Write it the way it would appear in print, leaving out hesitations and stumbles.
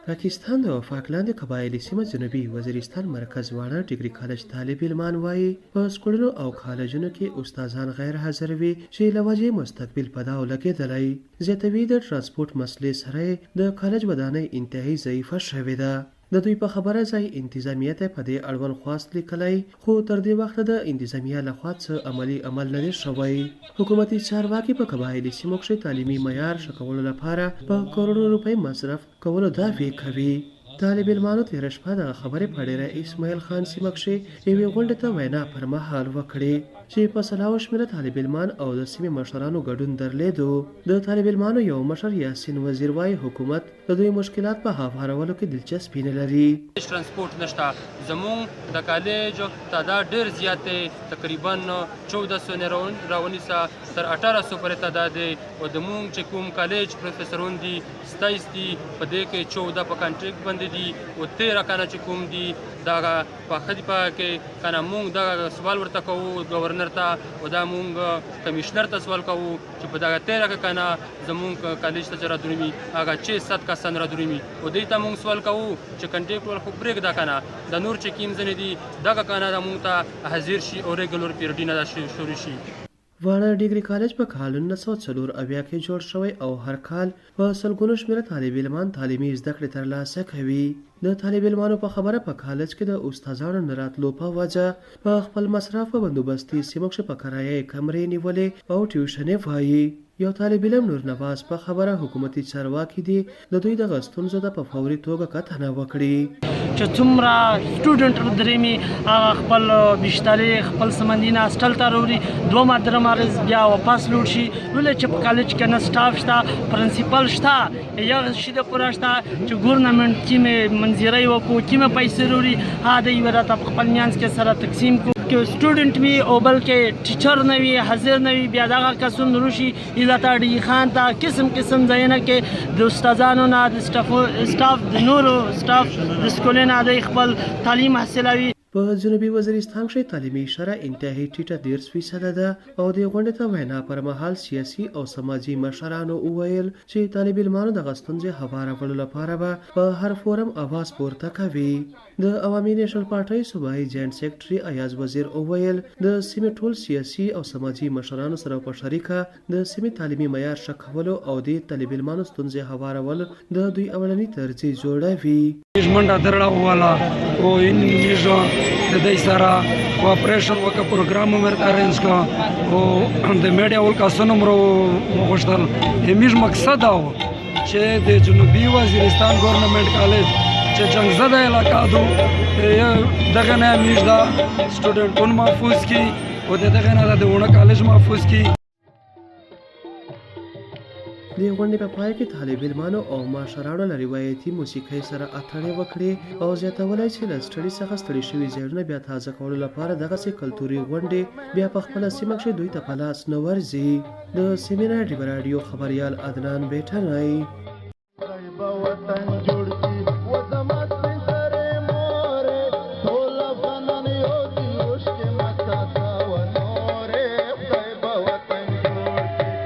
پاکستان د فاکلند قبایلي سیمه جنوبي وزیرستان مرکز واړه ډیګري کالج طالب علمان وایي په سکولونو او کالجونو کې استادان غیر حاضر وي چې له وجې مستقبل په داو لګېدلی. زیاتوي د ترانسپورټ مسلې سره د کالج ودانۍ انتهایی ضعیفه شوې ده. د دوی په خبره ځای انتظامیه ته په دې اړوند خواست لیکلی، خو تر دې وخته د انتظامیه لخوا څه عملي عمل نه دی شوی. حکومتي چارواکي په قبایلي سیمو کښې تعلیمي معیار ښه کولو لپاره په کروڑو روپۍ مصرف کولو دعوې کوي. طالب علمانو تېره شپه دغه خبرې په ډېره اسماعیل خان سیمه کښې یوې غونډې ته وینا پر مهال وکړې چې په سلاوه شمېره طالب علمان او د سیمې مشرانو ګډون درلودو. د طالب علمانو یو مشر یاسین وزیر وایي حکومت د دوی مشکلات په هوارولو کې دلچسپي نه لري. ترانسپورټ نشته، زموږ د کالج تعداد ډېر زیات دی، تقریبا 1400 نه راونیسه تر 1800 پورې تعداد دی، او د موږ چې کوم کالج پروفیسرون دي 27 دي، په دې کې 14 په کانټریکټ باندې دي او 13 کنه چې کوم دي دغه په ښه دي په کې کنه موږ دغه سوال ورته کوو ګورنر ته، او دا موږ کمیشنر ته سوال کوو چې په دغه 13 کې کنه زموږ کالج ته چې رادرومي هغه 600 کسان رادرومي، او دې ته موږ سوال کوو چې کنټریکټ ول خو پرېږده کنه د نور چې کوم ځینې دي دغه کنه د موږ ته حاضر شي او ریګولر پیریډونه دا شروع شي. واړه ډیګري کالج په کال 1994 کې جوړ شوی او هر کال په سلګونو شمېره طالب علمان تعلیمي زده کړې ترلاسه کوي. د طالب علمانو په خبره په کالج کې د استادانو نه راتلو په وجه په خپل مصرف په بندوبستي سیمو کښې په کرایه کمرې نیولې او ټیوشنې وایي. یو طالب علم نور نواز په خبره حکومتي چارواکي دي د دوی دغه ستونزو ته په فوري توګه کتنه وکړي. چې څومره سټوډنټ درېمي هغه خپل بشترې خپل سمندینه هاسټل ته راوړي، دومره درېمه ورځ بیا واپس لوټ شي، ولې چې په کالج کې نه سټاف شته، پرنسپل شته، یو شي د پوره شته چې ګورنمنټ کومې منظرۍ وکړو، کومې پیسې راوړي هغه د یوه راته په خپل میانځ کې سره تقسیم کړو. که سټوډنټ وي او بلکې ټیچر نه وي، حاضر نه وي، بیا دغه کسونه روشي ایله ډي خان ته قسم قسم ځایونه کې د استادانو نه د سټاف د نورو سټاف د سکولونو د خپل تعلیم حاصلوي. په جنوبي وزیرستان کښې تعلیمي شرح انتهایی ټیټه 13% ده او د غونډې ته وینا پر مهال سیاسي او سماجي مشرانو وویل چې طالب علمانو دغه ستونزې هوارولو لپاره به په هر فورم اواز پورته کوي. د عوامي نیشنل پارټۍ صوبایي جاینټ سیکرټري ایاز وزیر وویل د سیمې ټول سیاسي او سماجي مشرانو سره په شریکه د سیمې تعلیمي معیار ښه کولو او د طالب علمانو ستونزې هوارول د دوی اولني ترجیح جوړوي. منډه درړه او ان د دې سره کوآپریشن وکړه، پروګرام ورته ارینج کړه او د میډیا ول کسانو مرو وغوښتل. همیش مقصد او چې د جنوبي وزیرستان ګورنمنت کالج چې جنگ زده علاقه دو دغه نه همیش دا سټوډنټون محفوظ کی او دغه نه د ونه کالج محفوظ کی. د غونډې په پای کې طالب علمانو او مشرانو له روایتي موسیقۍ سره اتڼې وکړې او زیاتولی چې له سټډي څخه ستړي شوي ځایونه بیا تازه کولو لپاره دغسې کلتوري غونډې بیا په خپله سیمه کښې دوی ته په لاس نه ورځي. د سیمې نه ډیوه راډیو خبریال عدنان بیټنی.